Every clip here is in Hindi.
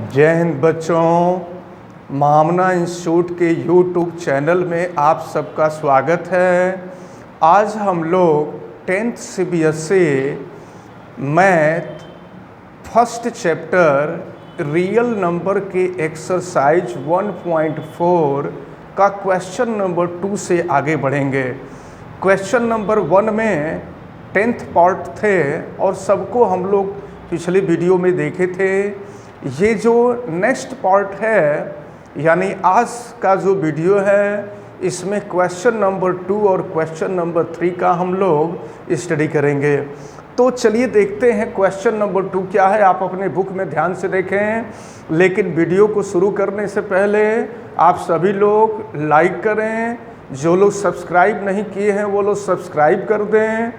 जय हिंद बच्चों। महामना इंस्टीट्यूट के यूट्यूब चैनल में आप सबका स्वागत है। आज हम लोग 10th CBSE math first chapter real number के एक्सरसाइज 1.4 का क्वेश्चन नंबर 2 से आगे बढ़ेंगे। क्वेश्चन नंबर 1 में 10th पार्ट थे और सबको हम लोग पिछली वीडियो में देखे थे। ये जो नेक्स्ट पार्ट है यानी आज का जो वीडियो है इसमें क्वेश्चन नंबर 2 और क्वेश्चन नंबर 3 का हम लोग स्टडी करेंगे। तो चलिए देखते हैं क्वेश्चन नंबर 2 क्या है। आप अपने बुक में ध्यान से देखें, लेकिन वीडियो को शुरू करने से पहले आप सभी लोग लाइक करें। जो लोग सब्सक्राइब नहीं किए हैं वो लोग सब्सक्राइब कर दें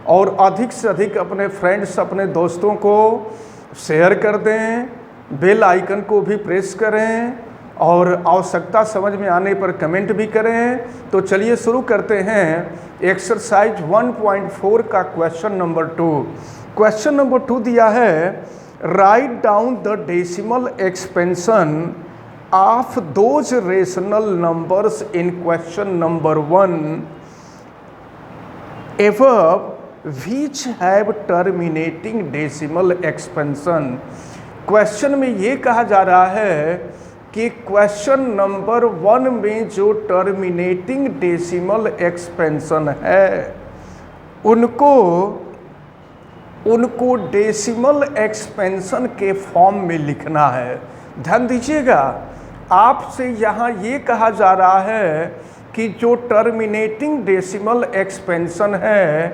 और अधिक से अधिक अपने फ्रेंड्स अपने दोस्तों को शेयर कर दें। बेल आइकन को भी प्रेस करें और आवश्यकता समझ में आने पर कमेंट भी करें। तो चलिए शुरू करते हैं एक्सरसाइज 1.4 का क्वेश्चन नंबर 2। क्वेश्चन नंबर 2 दिया है, write down the decimal expansion of those rational numbers in question number 1 above which have terminating decimal expansion। Question में ये कहा जा रहा है कि क्वेश्चन नंबर 1 में जो टर्मिनेटिंग डेसिमल एक्सपेंशन है उनको डेसिमल एक्सपेंशन के फॉर्म में लिखना है। ध्यान दीजिएगा, आपसे यहाँ ये कहा जा रहा है कि जो टर्मिनेटिंग डेसिमल एक्सपेंशन है,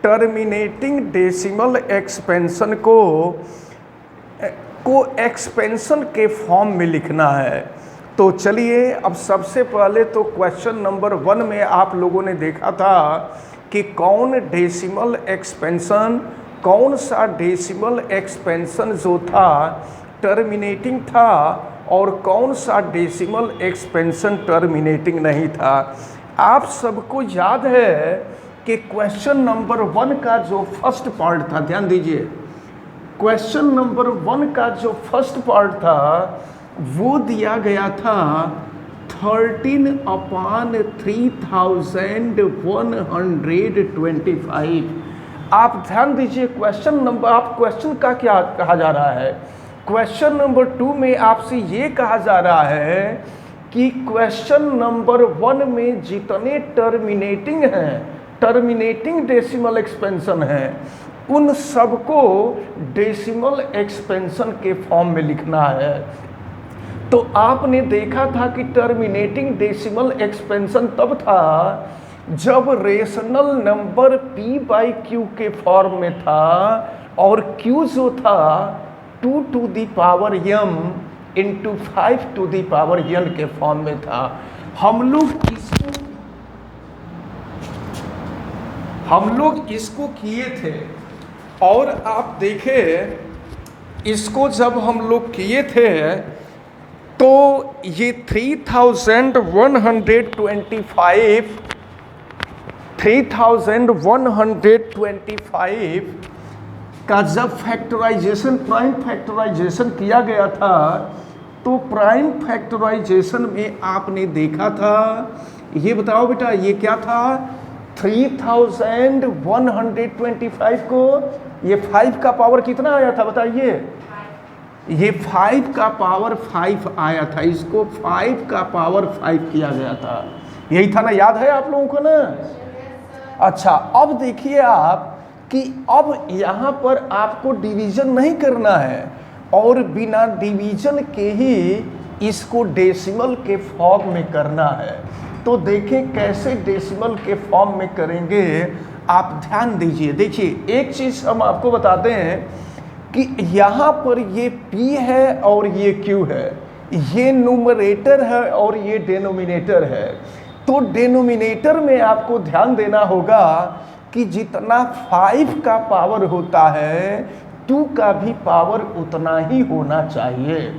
टर्मिनेटिंग डेसिमल एक्सपेंशन को एक्सपेंशन के फॉर्म में लिखना है। तो चलिए अब सबसे पहले तो क्वेश्चन नंबर 1 में आप लोगों ने देखा था कि कौन डेसिमल एक्सपेंशन, कौन सा डेसिमल एक्सपेंशन जो था टर्मिनेटिंग था और कौन सा डेसिमल एक्सपेंशन टर्मिनेटिंग नहीं था। आप सबको याद है कि क्वेश्चन नंबर 1 का जो फर्स्ट पार्ट था, ध्यान दीजिए, क्वेश्चन नंबर 1 का जो फर्स्ट पार्ट था वो दिया गया था 13/3125। आप ध्यान दीजिए क्वेश्चन नंबर, आप क्वेश्चन का क्या कहा जा रहा है। क्वेश्चन नंबर 2 में आपसे ये कहा जा रहा है कि क्वेश्चन नंबर 1 में जितने टर्मिनेटिंग हैं, टर्मिनेटिंग डेसिमल एक्सपेंशन है, उन सबको डेसिमल एक्सपेंशन के फॉर्म में लिखना है। तो आपने देखा था कि टर्मिनेटिंग डेसिमल एक्सपेंशन तब था जब रेशनल नंबर p/q के फॉर्म में था और q जो था 2 to the power m into 5 to the power n के फॉर्म में था। हम लोग इसको किए थे और आप देखें इसको जब हम लोग किए थे तो ये 3125 का जब फैक्टराइजेशन, प्राइम फैक्टराइजेशन किया गया था तो प्राइम फैक्टराइजेशन में आपने देखा था, ये बताओ बेटा ये क्या था, 3125 को ये 5 का पावर कितना आया था बताइए, ये 5 का पावर 5 आया था, इसको 5 का पावर 5 किया गया था। यही था ना, याद है आप लोगों को ना। अच्छा अब देखिए आप कि अब यहाँ पर आपको डिवीजन नहीं करना है और बिना डिवीजन के ही इसको डेसिमल के फॉर्म में करना है। तो देखें कैसे डेसिमल के फॉर्म में करेंगे, आप ध्यान दीजिए। देखिए एक चीज़ हम आपको बताते हैं कि यहाँ पर ये p है और ये q है, ये न्यूमरेटर है और ये डेनोमिनेटर है। तो डेनोमिनेटर में आपको ध्यान देना होगा कि जितना 5 का पावर होता है 2 का भी पावर उतना ही होना चाहिए,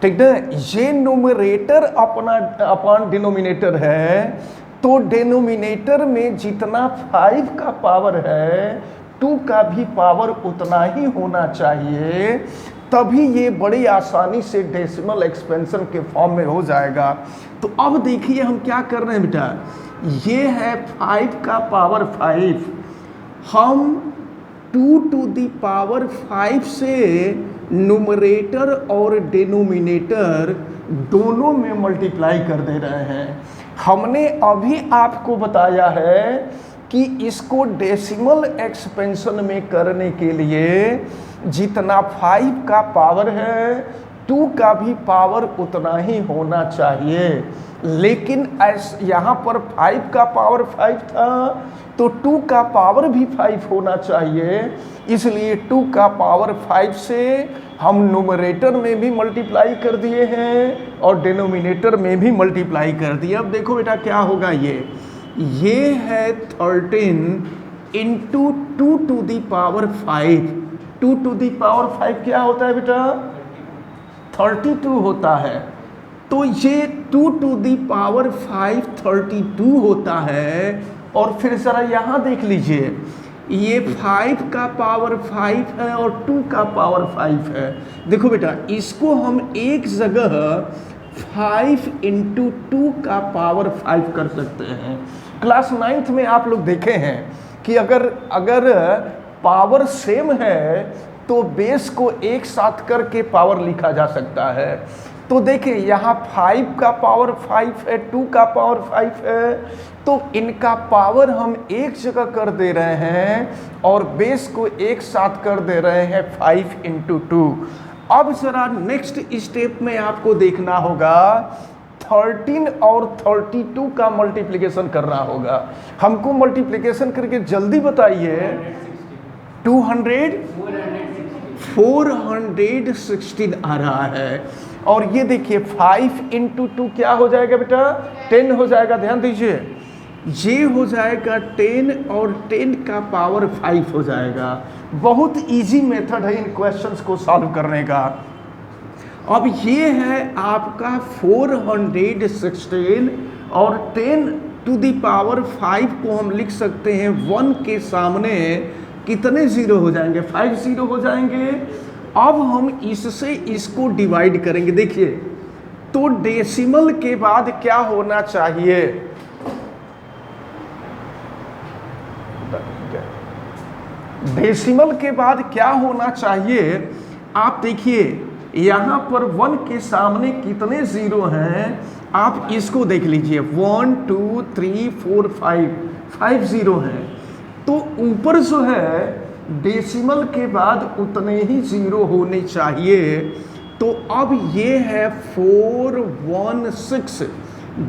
ठीक है। ये न्यूमरेटर अपना डिनोमिनेटर है, तो डेनोमिनेटर में जितना 5 का पावर है 2 का भी पावर उतना ही होना चाहिए। तभी ये बड़ी आसानी से डेसिमल एक्सपेंशन के फॉर्म में हो जाएगा। तो अब देखिए हम क्या कर रहे हैं बेटा, ये है 5 का पावर 5, हम 2 टू दी पावर 5 से न्यूमरेटर और डिनोमिनेटर दोनों में मल्टीप्लाई कर दे रहे हैं। हमने अभी आपको बताया है कि इसको डेसिमल एक्सपेंशन में करने के लिए जितना 5 का पावर है 2 का भी पावर उतना ही होना चाहिए। लेकिन यहाँ पर 5 का पावर 5 था तो 2 का पावर भी 5 होना चाहिए, इसलिए 2 का पावर 5 से हम न्यूमरेटर में भी मल्टीप्लाई कर दिए हैं और डिनोमिनेटर में भी मल्टीप्लाई कर दिए। अब देखो बेटा क्या होगा, ये है 13 into 2 to the power 5। 2 to the power 5 क्या होता है बेटा, 32 होता है। तो ये 2 टू दी पावर 5 32 होता है। और फिर जरा यहाँ देख लीजिए, ये 5 का पावर 5 है और 2 का पावर 5 है। देखो बेटा इसको हम एक जगह 5 इंटू 2 का पावर 5 कर सकते हैं। क्लास 9th में आप लोग देखे हैं कि अगर पावर सेम है तो बेस को एक साथ करके पावर लिखा जा सकता है। तो देखिए यहाँ 5 का पावर 5 है, 2 का पावर 5 है, तो इनका पावर हम एक जगह कर दे रहे हैं और बेस को एक साथ कर दे रहे हैं 5 इंटू 2। अब जरा नेक्स्ट स्टेप में आपको देखना होगा 13 और 32 का मल्टीप्लिकेशन करना होगा। हमको मल्टीप्लिकेशन करके जल्दी बताइए। 416 आ रहा है। और ये देखिए 5 इंटू 2 क्या हो जाएगा बेटा, 10 हो जाएगा। ध्यान दीजिए, ये हो जाएगा 10 और 10 का पावर 5 हो जाएगा। बहुत इजी मेथड है इन क्वेश्चंस को सॉल्व करने का। अब ये है आपका 416 और 10 टू दी पावर 5 को हम लिख सकते हैं 1 के सामने कितने जीरो हो जाएंगे, 5 जीरो हो जाएंगे। अब हम इससे इसको डिवाइड करेंगे। देखिए तो डेसिमल के बाद क्या होना चाहिए, डेसिमल के बाद क्या होना चाहिए, आप देखिए यहाँ पर 1 के सामने कितने जीरो हैं, आप इसको देख लीजिए 1 2 3 4 5 जीरो हैं। तो ऊपर जो है डेसिमल के बाद उतने ही जीरो होने चाहिए। तो अब ये है 416,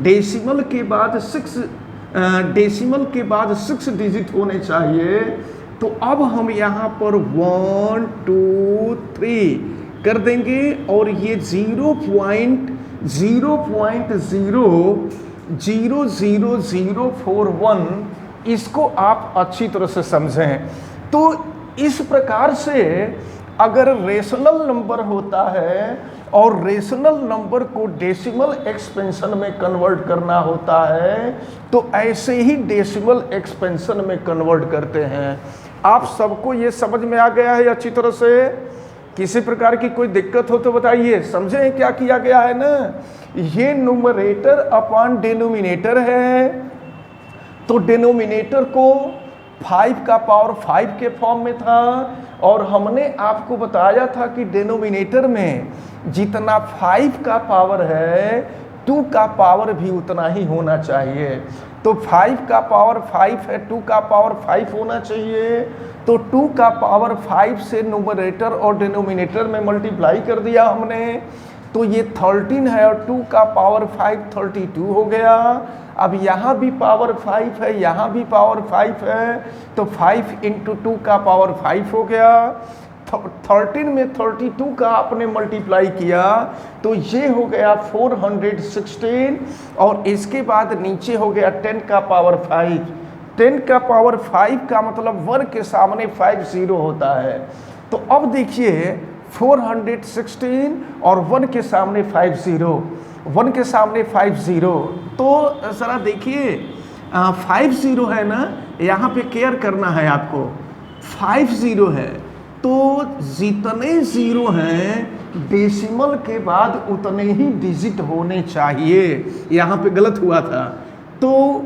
डेसिमल के बाद 6 डिजिट होने चाहिए। तो अब हम यहाँ पर 1 2 3 कर देंगे और ये 0.0000041 इसको आप अच्छी तरह से समझें। तो इस प्रकार से अगर रेशनल नंबर होता है और रेशनल नंबर को डेसिमल एक्सपेंशन में कन्वर्ट करना होता है तो ऐसे ही डेसिमल एक्सपेंशन में कन्वर्ट करते हैं। आप सबको ये समझ में आ गया है अच्छी तरह से? किसी प्रकार की कोई दिक्कत हो तो बताइए। समझे क्या किया गया है ना, ये न्यूमरेटर अपॉन डिनोमिनेटर है। तो डिनोमिनेटर को 5 का पावर 5 के फॉर्म में था और हमने आपको बताया था कि डिनोमिनेटर में जितना 5 का पावर है 2 का पावर भी उतना ही होना चाहिए। तो 5 का पावर 5 है, 2 का पावर 5 होना चाहिए। तो 2 का पावर 5 से न्यूमरेटर और डिनोमिनेटर में मल्टीप्लाई कर दिया हमने, तो ये 13 है और 2 का पावर 5 32 हो गया। अब यहाँ भी पावर 5 है, यहाँ भी पावर 5 है, तो 5 इंटू 2 का पावर 5 हो गया। 13 में 32 का आपने मल्टीप्लाई किया तो ये हो गया 416 और इसके बाद नीचे हो गया 10 का पावर 5। 10 का पावर 5 का मतलब 1 के सामने 5 जीरो होता है। तो अब देखिए 416 और 1 के सामने 5 जीरो, 1 के सामने 5 जीरो। तो ज़रा देखिए 5 जीरो है ना, यहाँ पे केयर करना है आपको, 5 जीरो है। तो तो जितने ज़ीरो हैं डेसिमल के बाद उतने ही डिजिट होने चाहिए। यहाँ पे गलत हुआ था। तो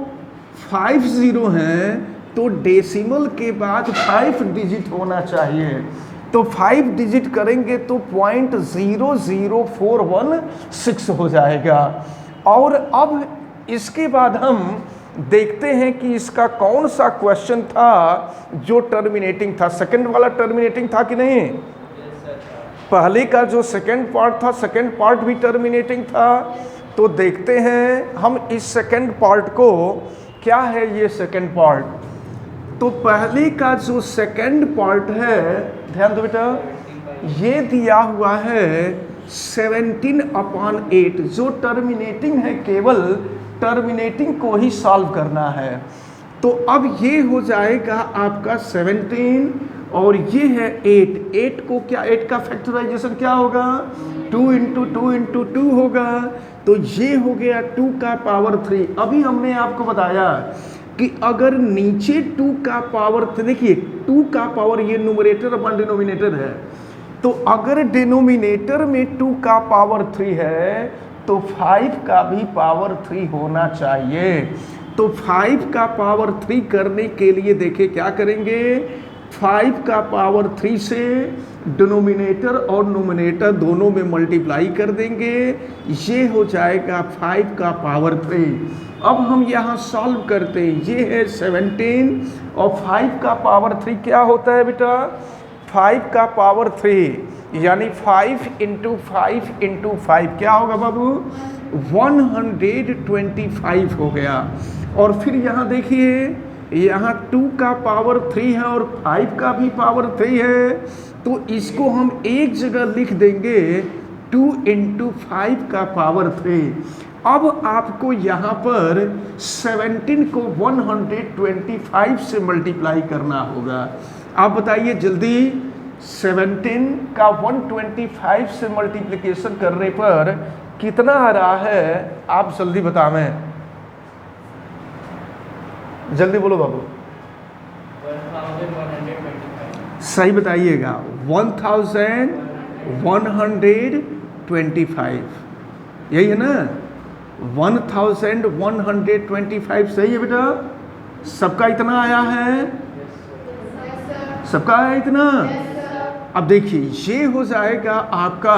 5 ज़ीरो हैं तो डेसिमल के बाद 5 डिजिट होना चाहिए। तो 5 डिजिट करेंगे तो 0.00416 हो जाएगा। और अब इसके बाद हम देखते हैं कि इसका कौन सा क्वेश्चन था जो टर्मिनेटिंग था। सेकंड वाला टर्मिनेटिंग था कि नहीं? पहले का जो सेकंड पार्ट था, सेकंड पार्ट भी टर्मिनेटिंग था। तो देखते हैं हम इस सेकंड पार्ट को, क्या है ये सेकंड पार्ट। तो पहले का जो सेकंड पार्ट है, ध्यान दो बेटा, ये दिया हुआ है 17/8 जो टर्मिनेटिंग है, केवल टर्मिनेटिंग को ही सॉल्व करना है। तो अब ये हो जाएगा आपका 17 और ये है 8 को क्या, 8 का फैक्टराइजेशन क्या होगा, 2 × 2 × 2 होगा। तो ये हो गया 2 का पावर 3। अभी हमने आपको बताया कि अगर नीचे 2 का पावर, देखिए 2 का पावर, ये न्यूमरेटर अपॉन डिनोमिनेटर है। तो अगर डिनोमिनेटर में 2 का पावर 3 है तो 5 का भी पावर 3 होना चाहिए। तो 5 का पावर 3 करने के लिए देखिए क्या करेंगे, 5 का पावर 3 से डिनोमिनेटर और न्यूमरेटर दोनों में मल्टीप्लाई कर देंगे, ये हो जाएगा 5 का पावर 3। अब हम यहाँ सॉल्व करते हैं, ये है 17 और 5 का पावर 3 क्या होता है बेटा, 5 का पावर 3 यानी 5 × 5 × 5 क्या होगा बाबू, 125 हो गया। और फिर यहाँ देखिए, यहाँ 2 का पावर 3 है और 5 का भी पावर 3 है। तो इसको हम एक जगह लिख देंगे 2 × 5 का पावर 3। अब आपको यहाँ पर 17 को 125 से मल्टीप्लाई करना होगा। आप बताइए जल्दी, 17 का 125 से मल्टीप्लिकेशन करने पर कितना आ रहा है, आप जल्दी बतावें, जल्दी बोलो बाबू, 1125। सही बताइएगा, 1125, यही है ना, 1125 सही है बेटा। सबका इतना आया है, सबका आया इतना। अब देखिए ये हो जाएगा आपका,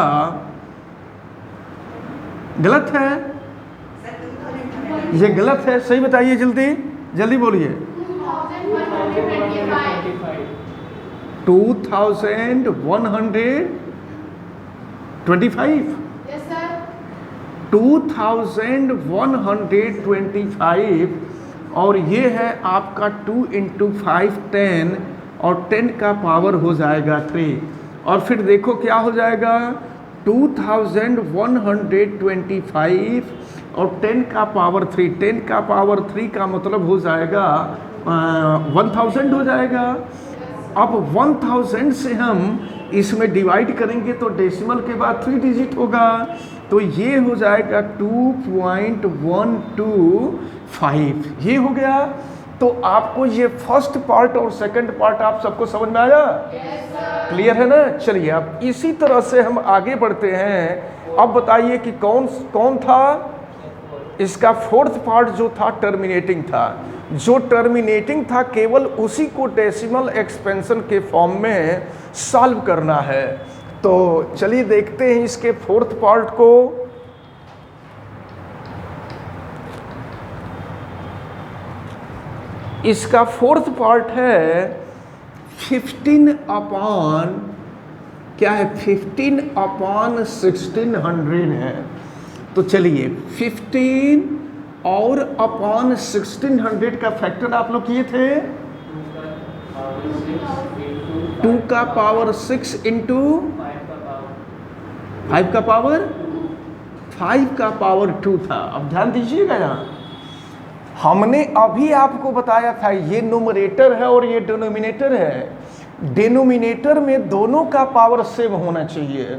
गलत है, ये गलत है, सही बताइए जल्दी, जल्दी बोलिए। 2125, 2125 और ये है आपका 2 × 5 10 और 10 का पावर हो जाएगा 3। और फिर देखो क्या हो जाएगा, 2125 और 10 का पावर 3, 10 का पावर 3 का मतलब हो जाएगा 1000 हो जाएगा। अब 1000 से हम इसमें डिवाइड करेंगे तो डेसिमल के बाद 3 डिजिट होगा, तो ये हो जाएगा 2.125, ये हो गया। तो आपको ये फर्स्ट पार्ट और सेकंड पार्ट आप सबको समझ में आया? क्लियर है ना? चलिए अब इसी तरह से हम आगे बढ़ते हैं। अब बताइए कि कौन कौन था इसका फोर्थ पार्ट जो था टर्मिनेटिंग था। जो टर्मिनेटिंग था केवल उसी को डेसिमल एक्सपेंशन के फॉर्म में सॉल्व करना है। तो चलिए देखते हैं इसके फोर्थ पार्ट को। इसका फोर्थ पार्ट है 15 अपॉन क्या है, 15 अपॉन 1600 है। तो चलिए 15 और अपॉन 1600 का फैक्टर आप लोग किए थे, 2 का पावर 6 इंटू 5 का पावर 2 था। अब ध्यान दीजिएगा, यहाँ हमने अभी आपको बताया था ये न्यूमरेटर है और ये डिनोमिनेटर है। डिनोमिनेटर में दोनों का पावर सेम होना चाहिए।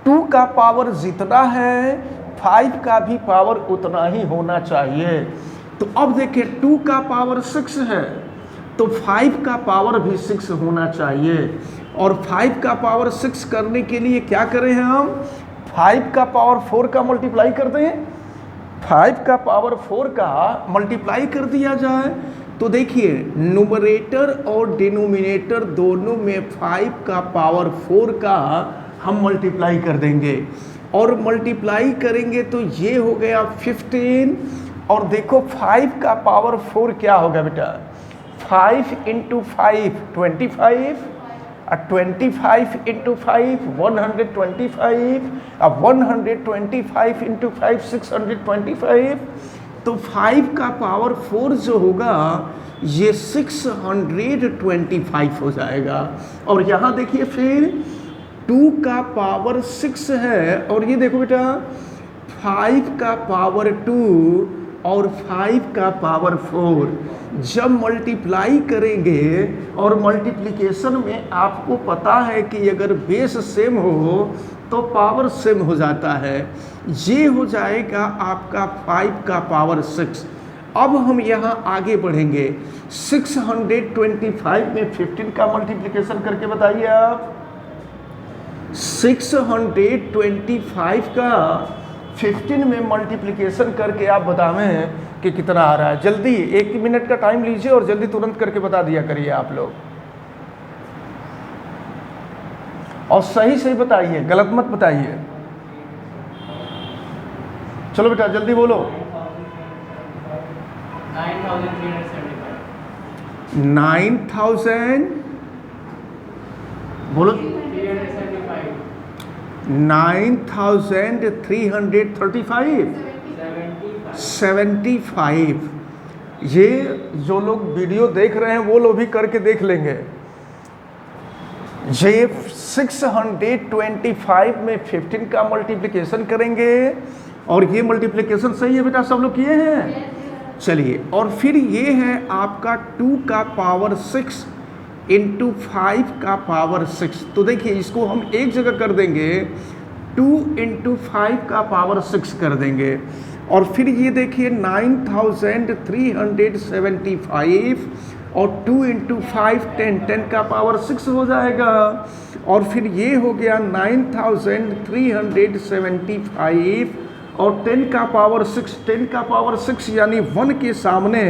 2 का पावर जितना है 5 का भी पावर उतना ही होना चाहिए। तो अब देखिए 2 का पावर 6 है तो 5 का पावर भी 6 होना चाहिए। और 5 का पावर 6 करने के लिए क्या करें हम, 5 का पावर 4 का मल्टीप्लाई कर दें, 5 का पावर 4 का मल्टीप्लाई कर दिया जाए। तो देखिए न्यूमरेटर और डिनोमिनेटर दोनों में 5 का पावर 4 का हम मल्टीप्लाई कर देंगे और मल्टीप्लाई करेंगे तो ये हो गया 15। और देखो 5 का पावर 4 क्या होगा बेटा, 5 इंटू 5 25, 25 इंटू 5 125, अब 125 इंटू 5 625। तो 5 का पावर 4 जो होगा ये 625 हो जाएगा। और यहाँ देखिए फिर 2 का पावर 6 है और ये देखो बेटा 5 का पावर 2 और 5 का पावर 4 जब मल्टीप्लाई करेंगे, और मल्टीप्लिकेशन में आपको पता है कि अगर बेस सेम हो तो पावर सेम हो जाता है। ये हो जाएगा आपका 5 का पावर 6। अब हम यहाँ आगे बढ़ेंगे, 625 में 15 का मल्टीप्लिकेशन करके बताइए आप। 625 का 15 में मल्टीप्लिकेशन करके आप बतावें कि कितना आ रहा है। जल्दी 1 मिनट का टाइम लीजिए और जल्दी तुरंत करके बता दिया करिए आप लोग, और सही सही बताइए, गलत मत बताइए। चलो बेटा जल्दी बोलो। 9,000 बोलो, 9,335 75। ये जो लोग वीडियो देख रहे हैं वो लोग भी करके देख लेंगे। ये 625 में 15 का मल्टीप्लिकेशन करेंगे, और ये मल्टीप्लिकेशन सही है बेटा, सब लोग किए हैं। चलिए, और फिर ये है आपका 2 का पावर 6 इंटू 5 का पावर 6। तो देखिए इसको हम एक जगह कर देंगे, 2 इंटू 5 का पावर 6 कर देंगे। और फिर ये देखिए 9,375 और 2 इंटू 5 10 का पावर 6 हो जाएगा। और फिर ये हो गया 9,375 और 10 का पावर 6, 10 का पावर 6 यानी 1 के सामने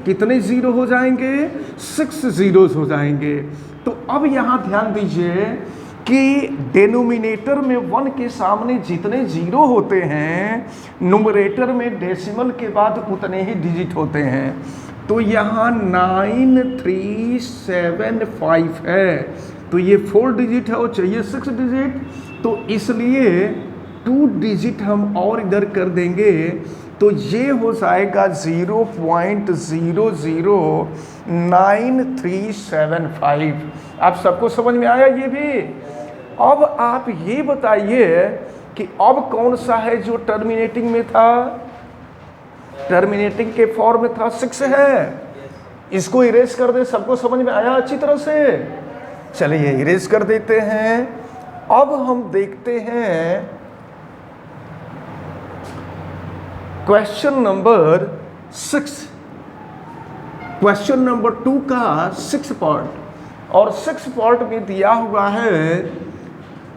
कितने ज़ीरो हो जाएंगे, 6 ज़ीरोज़ हो जाएंगे। तो अब यहाँ ध्यान दीजिए कि डिनोमिनेटर में 1 के सामने जितने ज़ीरो होते हैं, न्यूमरेटर में डेसिमल के बाद उतने ही डिजिट होते हैं। तो यहाँ 9375 है, तो ये 4 डिजिट है और चाहिए 6 डिजिट, तो इसलिए 2 डिजिट हम और इधर कर देंगे, तो ये हो जाएगा 0.009375। आप सबको समझ में आया ये भी। अब आप ये बताइए कि अब कौन सा है जो टर्मिनेटिंग में था, टर्मिनेटिंग के फॉर्म में था, 6 है। इसको इरेज कर दे, सबको समझ में आया अच्छी तरह से। चलिए इरेज कर देते हैं। अब हम देखते हैं क्वेश्चन नंबर 6, क्वेश्चन नंबर 2 का 6 पार्ट, और 6 पार्ट में दिया हुआ है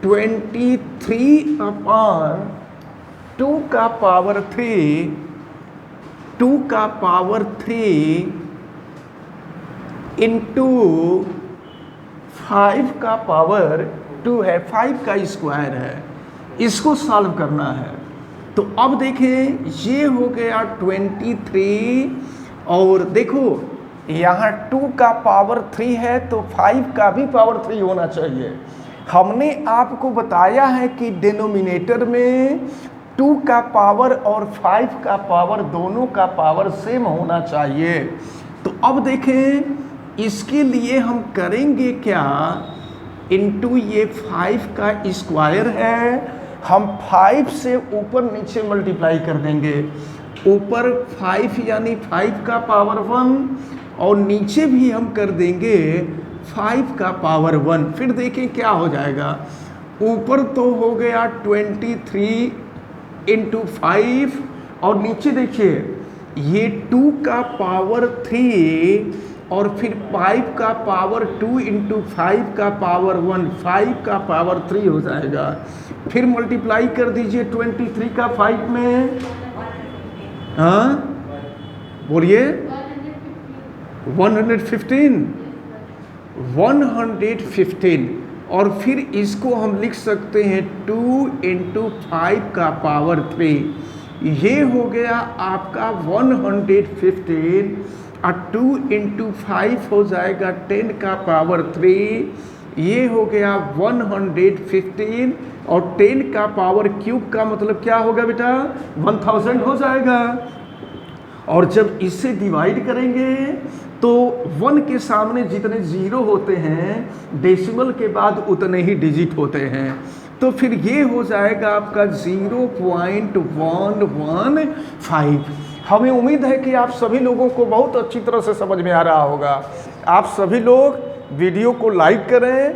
23/2 का पावर 3, 2 का पावर 3 इंटू 5 का पावर 2 है, 5 का स्क्वायर है, इसको सॉल्व करना है। तो अब देखें ये हो गया 23, और देखो यहाँ 2 का पावर 3 है तो 5 का भी पावर 3 होना चाहिए। हमने आपको बताया है कि डिनोमिनेटर में 2 का पावर और 5 का पावर दोनों का पावर सेम होना चाहिए। तो अब देखें इसके लिए हम करेंगे क्या, इनटू ये 5 का स्क्वायर है, हम 5 से ऊपर नीचे मल्टीप्लाई कर देंगे। ऊपर 5 यानी 5 का पावर 1, और नीचे भी हम कर देंगे 5 का पावर 1। फिर देखें क्या हो जाएगा। ऊपर तो हो गया 23 इंटू 5, और नीचे देखिए ये 2 का पावर 3 और फिर 5 का पावर 2 इंटू 5 का पावर 1, 5 का पावर 3 हो जाएगा। फिर मल्टीप्लाई कर दीजिए 23 का 5 में, हाँ बोलिए 115, और फिर इसको हम लिख सकते हैं 2 इंटू 5 का पावर 3, ये हो गया आपका 115, और 2 इंटू 5 हो जाएगा 10 का पावर 3, ये हो गया 115, और 10 का पावर क्यूब का मतलब क्या होगा बेटा, 1000 हो जाएगा। और जब इससे डिवाइड करेंगे तो 1 के सामने जितने जीरो होते हैं डेसिमल के बाद उतने ही डिजिट होते हैं, तो फिर ये हो जाएगा आपका 0.115। हमें उम्मीद है कि आप सभी लोगों को बहुत अच्छी तरह से समझ में आ रहा होगा। आप सभी लोग वीडियो को लाइक करें,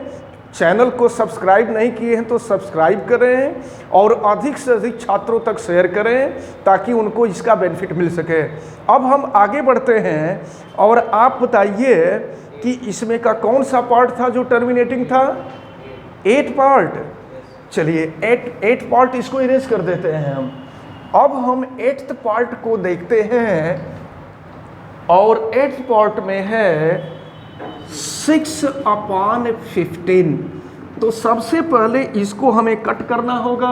चैनल को सब्सक्राइब नहीं किए हैं तो सब्सक्राइब करें, और अधिक से अधिक छात्रों तक शेयर करें ताकि उनको इसका बेनिफिट मिल सके। अब हम आगे बढ़ते हैं, और आप बताइए कि इसमें का कौन सा पार्ट था जो टर्मिनेटिंग था, 8 पार्ट। चलिए 8 पार्ट इसको इरेज कर देते हैं हम। अब हम 8th पार्ट को देखते हैं, और 8th पार्ट में है 6/15। तो सबसे पहले इसको हमें कट करना होगा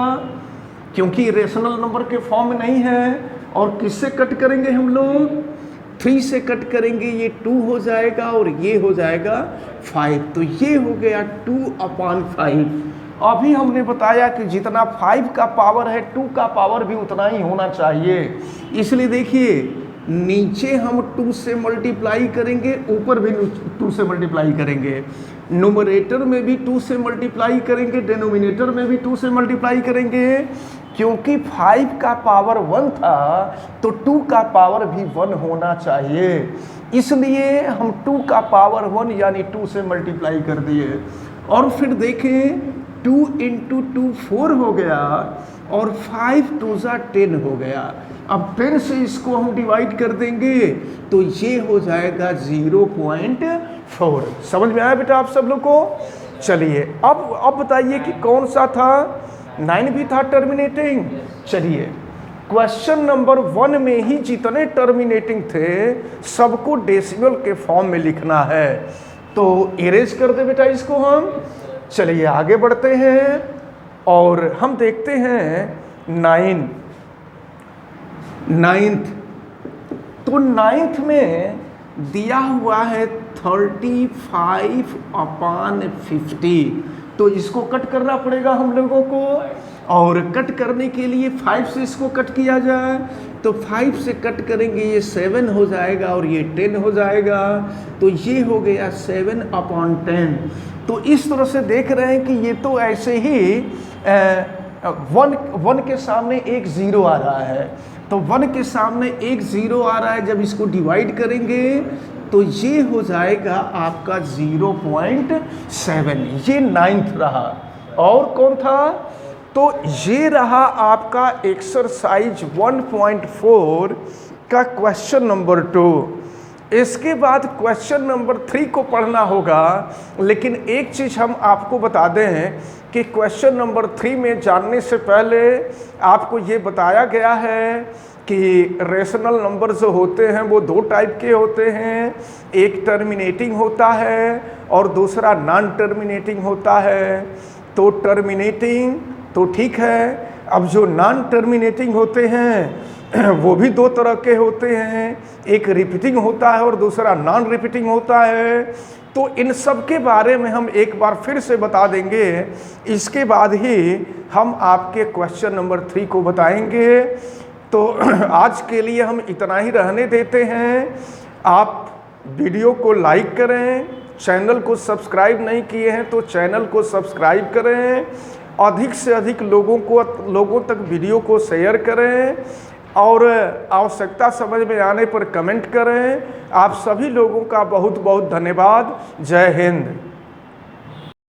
क्योंकि रेशनल नंबर के फॉर्म में नहीं है। और किससे कट करेंगे हम लोग, 3 से कट करेंगे, ये 2 हो जाएगा और ये हो जाएगा 5, तो ये हो गया 2/5। अभी हमने बताया कि जितना 5 का पावर है 2 का पावर भी उतना ही होना चाहिए, इसलिए देखिए नीचे हम 2 से मल्टीप्लाई करेंगे, ऊपर भी 2 से मल्टीप्लाई करेंगे, न्यूमरेटर में भी 2 से मल्टीप्लाई करेंगे, डिनोमिनेटर में भी 2 से मल्टीप्लाई करेंगे। क्योंकि 5 का पावर 1 था तो 2 का पावर भी 1 होना चाहिए, इसलिए हम 2 का पावर 1 यानी 2 से मल्टीप्लाई कर दिए। और फिर देखें 2 इंटू 2 4 हो गया, और 5 2 10 हो गया। अब 10 से इसको हम डिवाइड कर देंगे तो ये हो जाएगा 0.4। समझ में आया बेटा आप सब लोग को? चलिए अब बताइए कि कौन सा था, 9 भी था टर्मिनेटिंग। चलिए क्वेश्चन नंबर 1 में ही जितने टर्मिनेटिंग थे सबको डेसिमल के फॉर्म में लिखना है, तो इरेज कर दे बेटा इसको हम। चलिए आगे बढ़ते हैं, और हम देखते हैं 9th। तो 9th में दिया हुआ है 35/50, तो इसको कट करना पड़ेगा हम लोगों को। और कट करने के लिए 5 से इसको कट किया जाए, तो 5 से कट करेंगे ये 7 हो जाएगा और ये 10 हो जाएगा, तो ये हो गया 7/10। तो इस तरह से देख रहे हैं कि ये तो ऐसे ही 1 के सामने एक 0 आ रहा है, तो 1 के सामने एक 0 आ रहा है, जब इसको डिवाइड करेंगे तो ये हो जाएगा आपका 0.7। ये 9th रहा। और कौन था, तो ये रहा आपका एक्सरसाइज 1.4 का क्वेश्चन नंबर 2। इसके बाद क्वेश्चन नंबर 3 को पढ़ना होगा, लेकिन एक चीज़ हम आपको बता दें कि क्वेश्चन नंबर 3 में जानने से पहले आपको ये बताया गया है कि रेशनल नंबर जो होते हैं वो 2 टाइप के होते हैं, एक टर्मिनेटिंग होता है और दूसरा नॉन टर्मिनेटिंग होता है। तो टर्मिनेटिंग तो ठीक है, अब जो नॉन टर्मिनेटिंग होते हैं वो भी 2 तरह के होते हैं, एक रिपीटिंग होता है और दूसरा नॉन रिपीटिंग होता है। तो इन सब के बारे में हम एक बार फिर से बता देंगे, इसके बाद ही हम आपके क्वेश्चन नंबर 3 को बताएंगे। तो आज के लिए हम इतना ही रहने देते हैं। आप वीडियो को लाइक करें, चैनल को सब्सक्राइब नहीं किए हैं तो चैनल को सब्सक्राइब करें, अधिक से अधिक लोगों तक वीडियो को शेयर करें, और आवश्यकता समझ में आने पर कमेंट करें। आप सभी लोगों का बहुत बहुत धन्यवाद। जय हिंद।